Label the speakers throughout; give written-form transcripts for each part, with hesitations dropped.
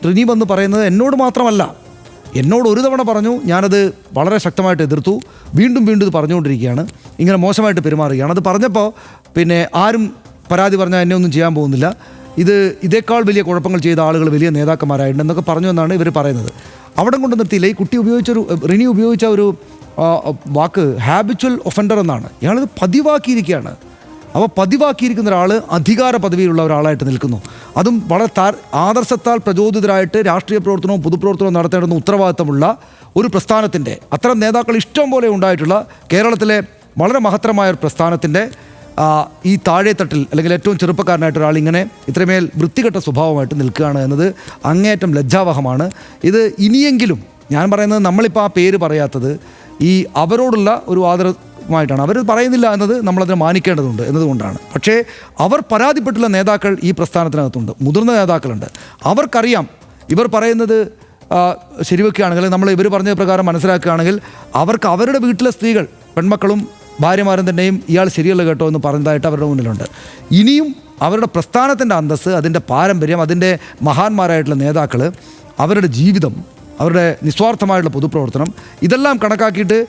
Speaker 1: ട്രിനി വന്ന് പറയുന്നത് എന്നോട് മാത്രമല്ല, എന്നോട് ഒരു തവണ പറഞ്ഞു, ഞാനത് വളരെ ശക്തമായിട്ട് എതിർത്തു, വീണ്ടും ഇത് പറഞ്ഞുകൊണ്ടിരിക്കുകയാണ്, ഇങ്ങനെ മോശമായിട്ട് പെരുമാറുകയാണ്. അത് പറഞ്ഞപ്പോൾ പിന്നെ ആരും പരാതി പറഞ്ഞാൽ എന്നെ ഒന്നും ചെയ്യാൻ പോകുന്നില്ല, ഇതേക്കാൾ വലിയ കുഴപ്പങ്ങൾ ചെയ്ത ആളുകൾ വലിയ നേതാക്കന്മാരായിട്ടുണ്ട് എന്നൊക്കെ പറഞ്ഞു എന്നാണ് ഇവർ പറയുന്നത്. അവിടെ കൊണ്ട് നിർത്തിയില്ല. ഈ കുട്ടി റിനി ഉപയോഗിച്ച ഒരു വാക്ക് ഹാബിച്വൽ ഒഫൻഡർ എന്നാണ്. ഇയാളിത് പതിവാക്കിയിരിക്കുകയാണ്. അപ്പോൾ പതിവാക്കിയിരിക്കുന്ന ഒരാൾ അധികാര പദവിയിലുള്ള ഒരാളായിട്ട് നിൽക്കുന്നു. അതും വളരെ ആദർശത്താൽ പ്രചോദിതരായിട്ട് രാഷ്ട്രീയ പ്രവർത്തനവും പൊതുപ്രവർത്തനവും നടത്തേണ്ടുന്ന ഉത്തരവാദിത്തമുള്ള ഒരു പ്രസ്ഥാനത്തിൻ്റെ, അത്തരം നേതാക്കൾ ഇഷ്ടം പോലെ ഉണ്ടായിട്ടുള്ള കേരളത്തിലെ വളരെ മഹത്തരമായ ഒരു പ്രസ്ഥാനത്തിൻ്റെ ഈ താഴെത്തട്ടിൽ അല്ലെങ്കിൽ ഏറ്റവും ചെറുപ്പക്കാരനായിട്ട് ഒരാൾ ഇങ്ങനെ ഇത്രമേൽ വൃത്തികെട്ട സ്വഭാവമായിട്ട് നിൽക്കുകയാണ് എന്നത് അങ്ങേയറ്റം ലജ്ജാവഹമാണ്. ഇത് ഇനിയെങ്കിലും, ഞാൻ പറയുന്നത് നമ്മളിപ്പോൾ ആ പേര് പറയാത്തത് ഈ അവരോടുള്ള ഒരു ആദരമായിട്ടാണ്. അവർ പറയുന്നില്ല എന്നത് നമ്മളതിനെ മാനിക്കേണ്ടതുണ്ട് എന്നതുകൊണ്ടാണ്. പക്ഷേ അവർ പരാതിപ്പെട്ടുള്ള നേതാക്കൾ ഈ പ്രസ്ഥാനത്തിനകത്തുണ്ട്, മുതിർന്ന നേതാക്കളുണ്ട്. അവർക്കറിയാം ഇവർ പറയുന്നത് ശരിവെക്കുകയാണെങ്കിൽ, നമ്മൾ ഇവർ പറഞ്ഞ പ്രകാരം മനസ്സിലാക്കുകയാണെങ്കിൽ, അവർക്ക് അവരുടെ വീട്ടിലെ സ്ത്രീകൾ, പെൺമക്കളും ഭാര്യമാരും തന്നെയും ഇയാൾ ശരിയല്ല കേട്ടോ എന്ന് പറഞ്ഞതായിട്ട് അവരുടെ മുന്നിലുണ്ട്. ഇനിയും അവരുടെ പ്രസ്ഥാനത്തിൻ്റെ അന്തസ്സ്, അതിൻ്റെ പാരമ്പര്യം, അതിൻ്റെ മഹാന്മാരായിട്ടുള്ള നേതാക്കൾ, അവരുടെ ജീവിതം, അവരുടെ നിസ്വാർത്ഥമായിട്ടുള്ള പൊതുപ്രവർത്തനം, ഇതെല്ലാം കണക്കാക്കിയിട്ട്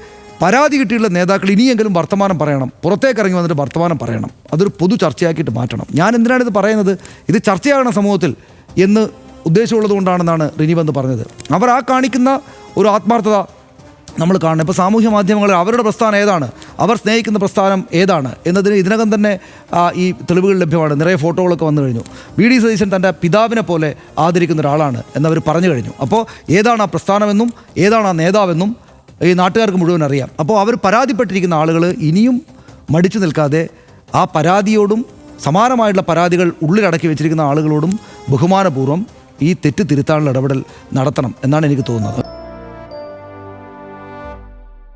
Speaker 1: പരാതി കിട്ടിയുള്ള നേതാക്കൾ ഇനിയെങ്കിലും വർത്തമാനം പറയണം, പുറത്തേക്ക് ഇറങ്ങി വന്നിട്ട് വർത്തമാനം പറയണം. അതൊരു പൊതു ചർച്ചയാക്കിയിട്ട് മാറ്റണം. ഞാൻ എന്തിനാണ് ഇത് പറയുന്നത്, ഇത് ചർച്ചയാകണം സമൂഹത്തിൽ എന്ന് ഉദ്ദേശമുള്ളത് കൊണ്ടാണെന്നാണ് റിനി വന്ന് പറഞ്ഞത്. അവർ ആ കാണിക്കുന്ന ഒരു ആത്മാർത്ഥത നമ്മൾ കാണണം. ഇപ്പോൾ സാമൂഹ്യ മാധ്യമങ്ങളിൽ അവരുടെ പ്രസ്ഥാനം ഏതാണ്, അവർ സ്നേഹിക്കുന്ന പ്രസ്ഥാനം ഏതാണ് എന്നതിന് ഇതിനകം തന്നെ ഈ തെളിവുകൾ ലഭ്യമാണ്. നിറയെ ഫോട്ടോകളൊക്കെ വന്നു കഴിഞ്ഞു. വി ഡി സതീശൻ തൻ്റെ പിതാവിനെ പോലെ ആദരിക്കുന്ന ഒരാളാണ് എന്നവർ പറഞ്ഞു കഴിഞ്ഞു. അപ്പോൾ ഏതാണ് ആ പ്രസ്ഥാനമെന്നും ഏതാണ് ആ നേതാവെന്നും ഈ നാട്ടുകാർക്ക് മുഴുവൻ അറിയാം. അപ്പോൾ അവർ പരാതിപ്പെട്ടിരിക്കുന്ന ആളുകൾ ഇനിയും മടിച്ചു നിൽക്കാതെ ആ പരാതിയോടും സമാനമായിട്ടുള്ള പരാതികൾ ഉള്ളിലടക്കി വെച്ചിരിക്കുന്ന ആളുകളോടും ബഹുമാനപൂർവ്വം ഈ തെറ്റ് തിരുത്താനുള്ള ഇടപെടൽ നടത്തണം എന്നാണ് എനിക്ക് തോന്നുന്നത്.